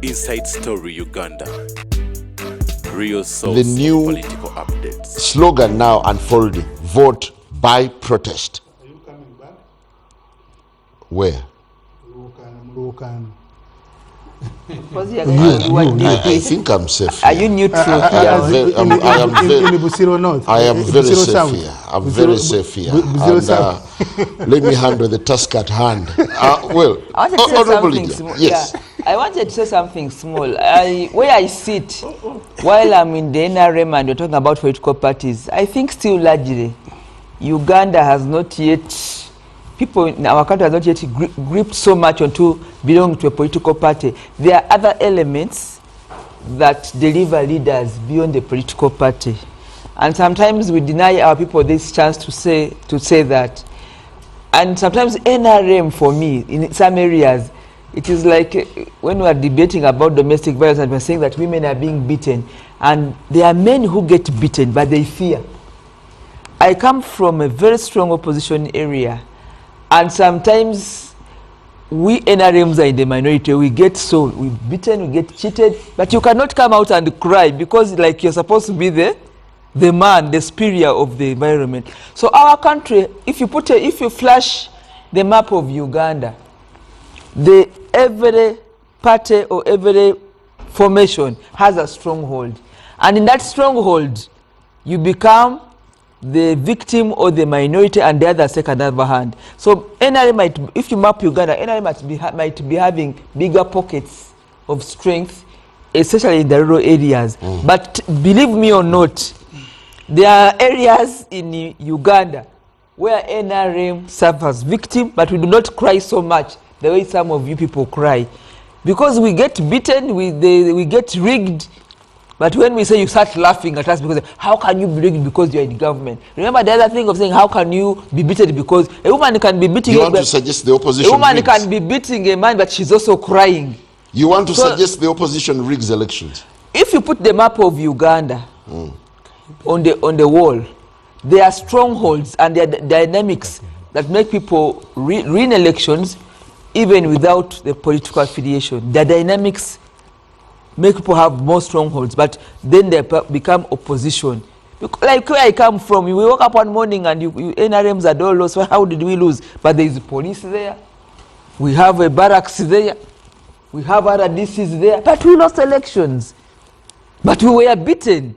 Inside Story Uganda. Real source The new of political updates. slogan now unfolding: vote by protest. Are you coming back? Where? I think I'm safe here. Are you neutral? I am very safe here. I'm very safe here. And, let me handle the task at hand. Well, I wanted to say Honorable something Leader, small. yes. Yeah, I wanted to say something small. Where I sit, while I'm in the NRM and we're talking about political parties, I think still largely Uganda has not yet, people in our country has not yet gripped so much onto belonging to a political party. There are other elements that deliver leaders beyond the political party. And sometimes we deny our people this chance to say that. And sometimes NRM, for me, in some areas, it is like when we are debating about domestic violence and we're saying that women are being beaten, and there are men who get beaten, but they fear. I come from a very strong opposition area, and sometimes we NRMs are in the minority. We get we're beaten, we get cheated, but you cannot come out and cry because like you're supposed to be the man, the superior of the environment. So our country, if you flash the map of Uganda, every party or every formation has a stronghold, and in that stronghold you become the victim or the minority, and the other take another hand. So NRM if you map Uganda, NRM might be having bigger pockets of strength, especially in the rural areas. But believe me or not, there are areas in Uganda where NRM suffers victim, but we do not cry so much the way some of you people cry, because we get beaten, we get rigged. But when we say, you start laughing at us because how can you be rigged because you're in government? Remember the other thing of saying how can you be beaten because a woman can be beating. You want to suggest the opposition? A woman rigs. can be beating a man, but she's also crying. You want to suggest the opposition rigs elections? If you put the map of Uganda on the wall, there are strongholds and there are dynamics that make people win elections even without the political affiliation. The dynamics make people have more strongholds, but then they become opposition. Like where I come from, we woke up one morning and you NRMs are all lost. How did we lose? But there is police there, we have a barracks there, we have RDCs there, but we lost elections. But we were beaten.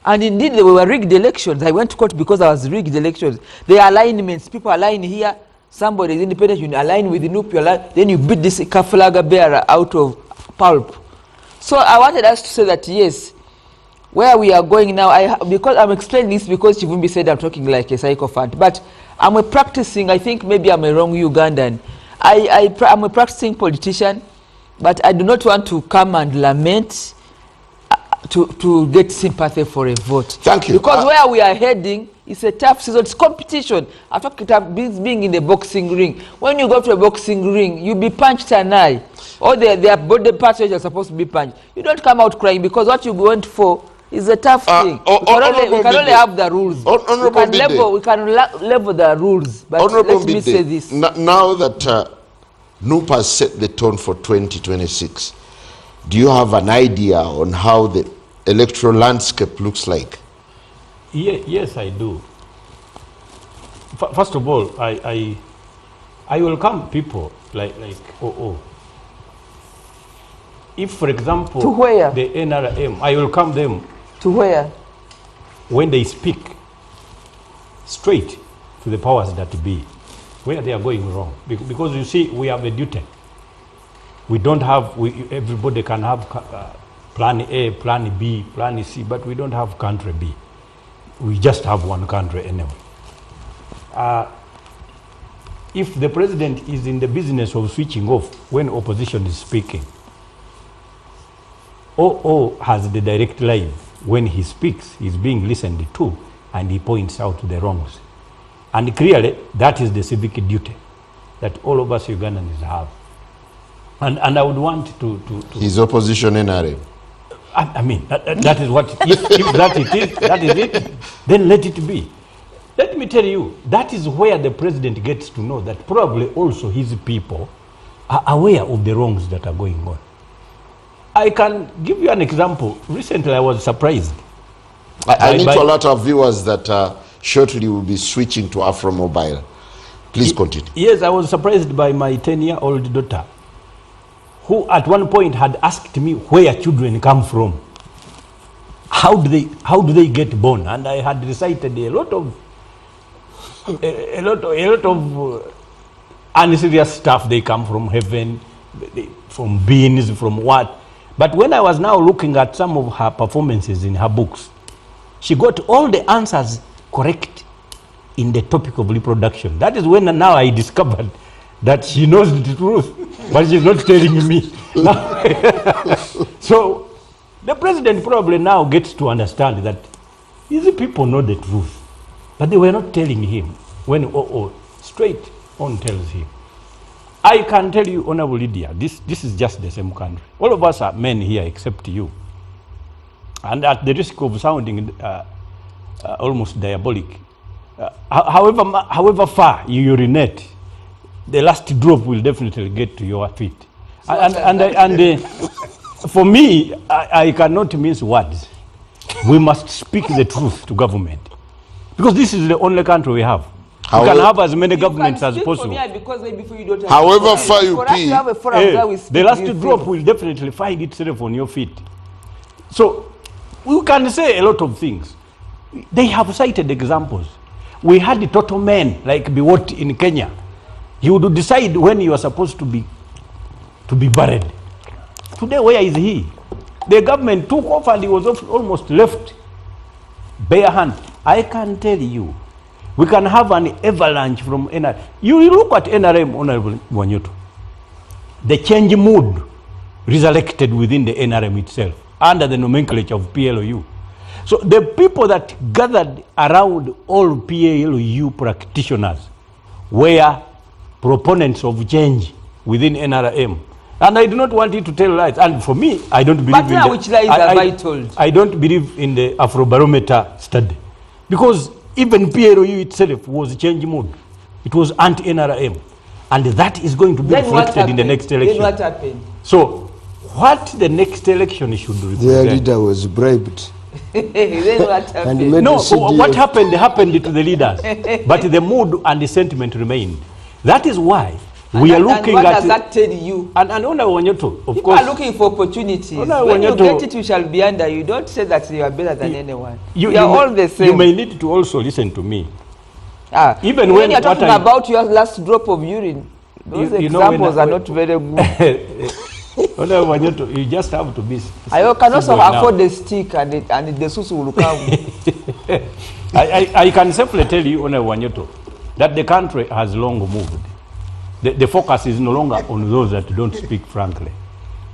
And indeed, they were rigged elections. I went to court because I was rigged elections. The alignments, people align here, somebody is independent, you align with the NUP, then you beat this flag bearer out of pulp. So I wanted us to say that yes, where we are going now, because I'm explaining this because Kivumbi said I'm talking like a sycophant, but I'm a practicing, I think maybe I'm a wrong Ugandan. I'm a practicing politician, but I do not want to come and lament to get sympathy for a vote. Thank you. Because where we are heading, it's a tough season, it's competition. I talk about being in the boxing ring. When you go to a boxing ring, you be punched an eye. Or their body parts are supposed to be punched. You don't come out crying because what you went for is a tough thing. We can only have the rules. We can level the rules. But let me say this. Now that NUP has set the tone for 2026, do you have an idea on how the electoral landscape looks like? Yes, I do. First of all, I welcome people like if, for example, to where? The NRM, I welcome them. To where? When they speak straight to the powers that be, where they are going wrong. Because you see, we have a duty. We don't have, everybody can have plan A, plan B, plan C, but we don't have country B. We just have one country anyway. If the president is in the business of switching off when opposition is speaking, OO has the direct live. When he speaks, he's being listened to, and he points out the wrongs. And clearly, that is the civic duty that all of us Ugandans have. And I would want to his opposition NRM. I mean, that is what, if that is it, then let it be. Let me tell you, that is where the president gets to know that probably also his people are aware of the wrongs that are going on. I can give you an example. Recently, I was surprised. I need to alert our viewers that shortly we'll be switching to Afro Mobile. Please continue. Yes, I was surprised by my 10-year-old daughter, who at one point had asked me where children come from. How do they get born? And I had recited a lot of unserious stuff. They come from heaven, from beings, from what. But when I was now looking at some of her performances in her books, she got all the answers correct in the topic of reproduction. That is when now I discovered that she knows the truth, but she's not telling me. So the president probably now gets to understand that these people know the truth, but they were not telling him when straight on tells him. I can tell you, Honorable Lydia, this is just the same country. All of us are men here except you. And at the risk of sounding almost diabolic, however far you urinate, the last drop will definitely get to your feet. And for me, I cannot mince words. We must speak the truth to government, because this is the only country we have. We can have as many governments as possible. However far you pee, the last drop will definitely find itself on your feet. So we can say a lot of things. They have cited examples. We had the total men like Biwott in Kenya. He would decide when you are supposed to be buried. Today, where is he? The government took off and he was almost left bare hand. I can tell you, we can have an avalanche from NRM. You look at NRM, Honorable Wanyoto. The change mood resurrected within the NRM itself under the nomenclature of PLOU. So the people that gathered around all PLOU practitioners were proponents of change within NRM. And I do not want you to tell lies. And for me, I don't believe but now which lies have I told? I don't believe in the Afrobarometer study. Because even PLOU itself was change mood. It was anti-NRM. And that is going to be Then reflected in the next election. Then what happened? So, what the next election should represent? Their leader was bribed. Then what happened? No, what happened to the leaders. But the mood and the sentiment remained. That is why we are looking what at... does that tell you? And Wanyoto, of People course... are looking for opportunities. Wanyoto, when you get it, you shall be under. You don't say that you are better than anyone. You are may, all the same. You may need to also listen to me. Even when you're talking about your last drop of urine, those examples are not very good. Wanyoto, you just have to be... I can also afford the stick and the susu will come. I can safely tell you, Wanyoto, that the country has long moved. The focus is no longer on those that don't speak frankly.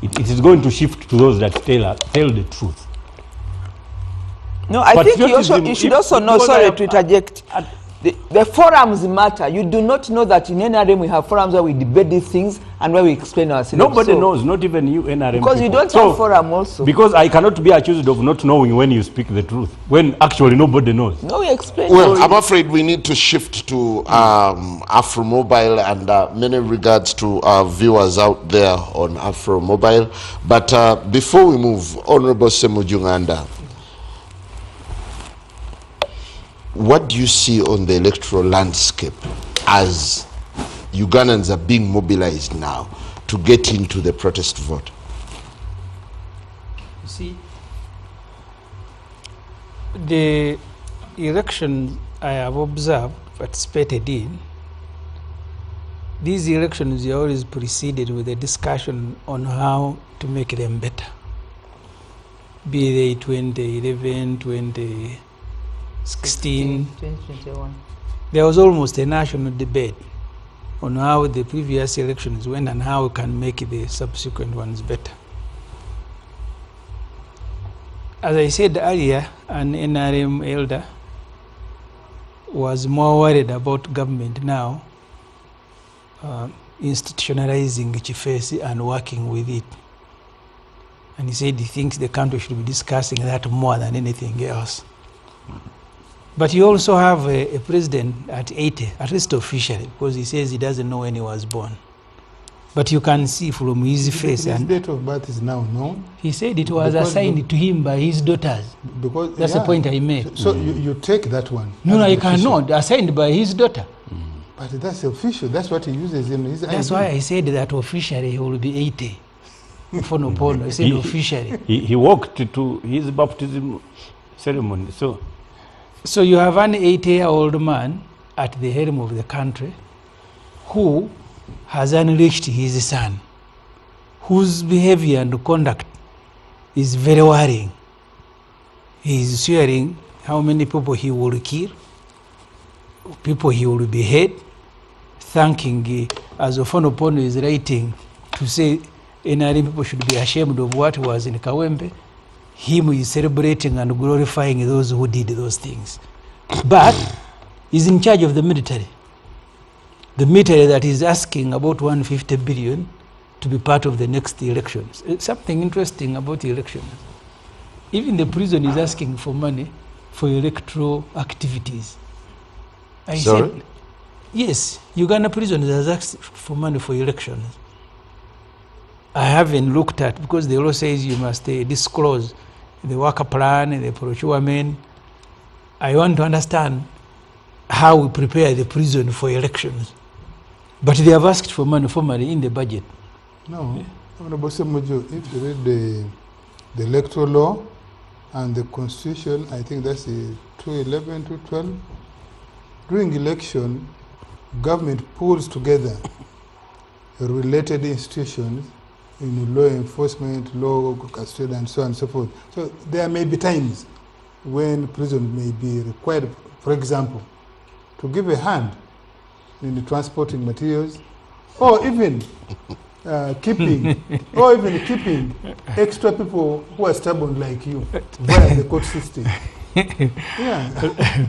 It is going to shift to those that tell the truth. No, I think you should also know, sorry to interject, the forums matter. You do not know that in NRM we have forums where we debate these things and where we explain ourselves. Nobody knows, not even you NRM because people. You don't have forum also. Because I cannot be accused of not knowing when you speak the truth, when actually nobody knows. No, we explain. Well, I'm afraid we need to shift to Afro Mobile, and many regards to our viewers out there on Afro Mobile. But before we move, Honorable Semujunganda, what do you see on the electoral landscape as Ugandans are being mobilized now to get into the protest vote? You see, the elections I have observed, participated in, these elections are always preceded with a discussion on how to make them better. Be they 2011, 2016, 2021. There was almost a national debate on how the previous elections went and how we can make the subsequent ones better. As I said earlier, an NRM elder was more worried about government now institutionalizing Chifesi and working with it. And he said he thinks the country should be discussing that more than anything else. But you also have a president at 80, at least officially, because he says he doesn't know when he was born. But you can see from his face, His and date of birth is now known. he said it was Because assigned to him by his daughters. Because That's the point I made. So you take that one. No, as you the official. cannot. Assigned by his daughter. But that's official. That's what he uses in his That's ID. why I said that officially he will be 80. Fonopono, I said He- officially. He walked to his baptism ceremony. So you have an 80-year-old man at the helm of the country who has unleashed his son, whose behavior and conduct is very worrying. He is swearing how many people he will kill, people he will behead, thanking, as Ofonopono is writing, to say NRM people should be ashamed of what was in Kawempe. Him is celebrating and glorifying those who did those things. But he's in charge of the military. The military that is asking about 150 billion to be part of the next elections. Something interesting about the elections. Even the prison is asking for money for electoral activities. I Sorry? said, yes, Uganda prison has asked for money for elections. I haven't looked at, because the law says you must disclose the worker plan, the procurement. I want to understand how we prepare the prison for elections. But they have asked for money formally in the budget. No, Honorable Semuju, if you read the electoral law and the constitution, I think that's the 211, 212. During election, government pulls together related institutions in law enforcement, law, custody, and so on and so forth. So there may be times when prison may be required, for example, to give a hand in the transporting materials, or even keeping extra people who are stubborn like you via the court system. Yeah.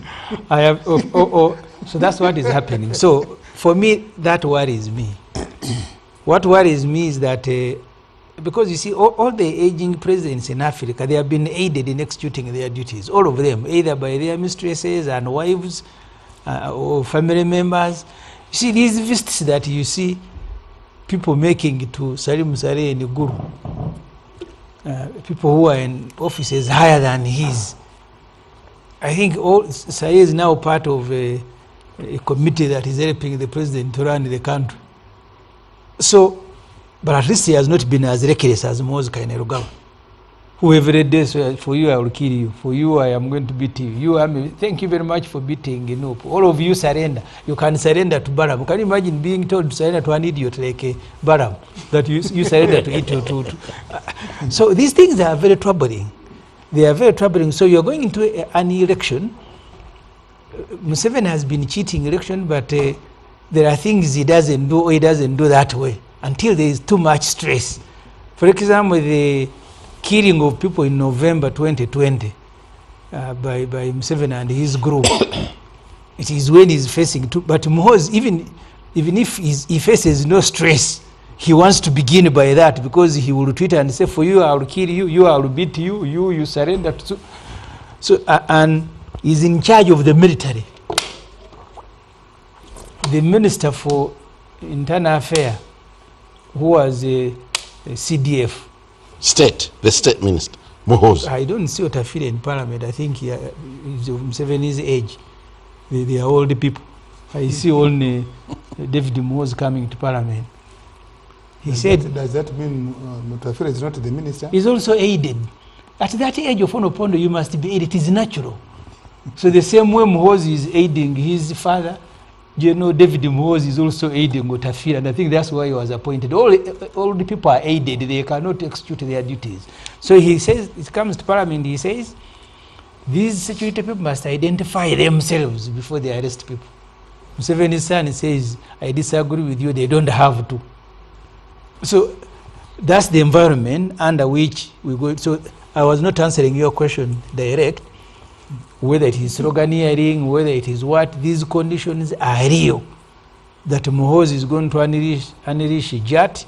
I have, so that's what is happening. So for me, that worries me. What worries me is that, because you see, all the aging presidents in Africa, they have been aided in executing their duties, all of them, either by their mistresses and wives or family members. You see, these visits that you see people making to Salim Saleh and Guru, people who are in offices higher than his. I think Saleh is now part of a committee that is helping the president to run the country. So, but at least he has not been as reckless as Moses Kainerugaba, who every day says, for you I will kill you, for you I am going to beat you. Thank you very much for beating Inupu. All of you surrender. You can surrender to Balaam. Can you imagine being told to surrender to an idiot like Balaam, that you surrender to it? So these things are very troubling. They are very troubling. So you're going into an election. Museveni has been cheating election, but there are things he doesn't do, or he doesn't do that way until there is too much stress. For example, the killing of people in November 2020 by Museveni and his group. It is when he's facing but Mohoz, even if he faces no stress, he wants to begin by that, because he will tweet and say, for you I will kill you, you I will beat you, you surrender to. So and he's in charge of the military. The Minister for Internal Affairs, who was a CDF. The state minister, Muhoza. I don't see Otafile in Parliament. I think he's of Museveni's age. They are old people. I see only David Muhoza coming to Parliament. He said... Does that mean Otafile is not the minister? He's also aided. At that age of Onopondo, you must be aided. It is natural. So the same way Muhoza is aiding his father, you know, David Muhoza is also aiding Otafile, and I think that's why he was appointed. All the people are aided. They cannot execute their duties. So he says, it comes to Parliament, he says, these security people must identify themselves before they arrest people. Museveni's son says, I disagree with you, they don't have to. So that's the environment under which we go. So I was not answering your question direct, whether it is sloganeering, whether it is what, these conditions are real. That Muhoza is going to unleash JAT,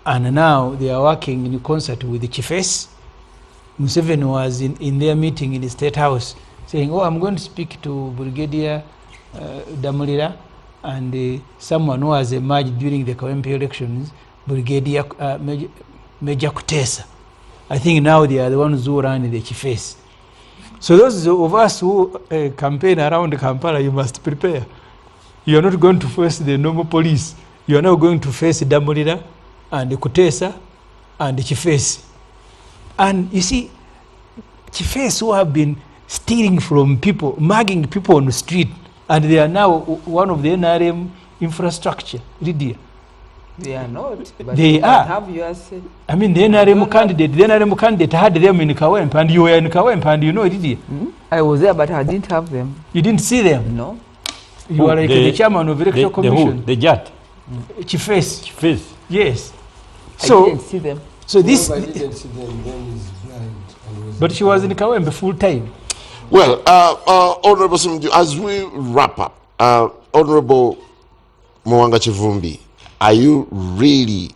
and now they are working in concert with the chiefess. Museveni was in their meeting in the State House saying, oh, I'm going to speak to Brigadier Damulira, and someone who has emerged during the Kawempe elections, Brigadier Major Kutesa. I think now they are the ones who run the Chifes. So those of us who campaign around Kampala, you must prepare. You are not going to face the normal police. You are now going to face Damulira and Kutesa and Chifes. And you see, Chifes who have been stealing from people, mugging people on the street, and they are now one of the NRM infrastructure. Lydia. They are not. But They are. Have you said? I mean, the NRM candidate had them in Kawempe, and you were in Kawempe, and you know it, did you? I was there, but I didn't have them. You didn't see them? No. You are like the chairman of the electoral commission. The JAT. Chifes. Yes. I So, didn't see them. so this, I didn't see them, then he's blind. And was but she was in Kawempe full time. Well, Honorable Simju, as we wrap up, Honorable Muwanga Kivumbi, are you really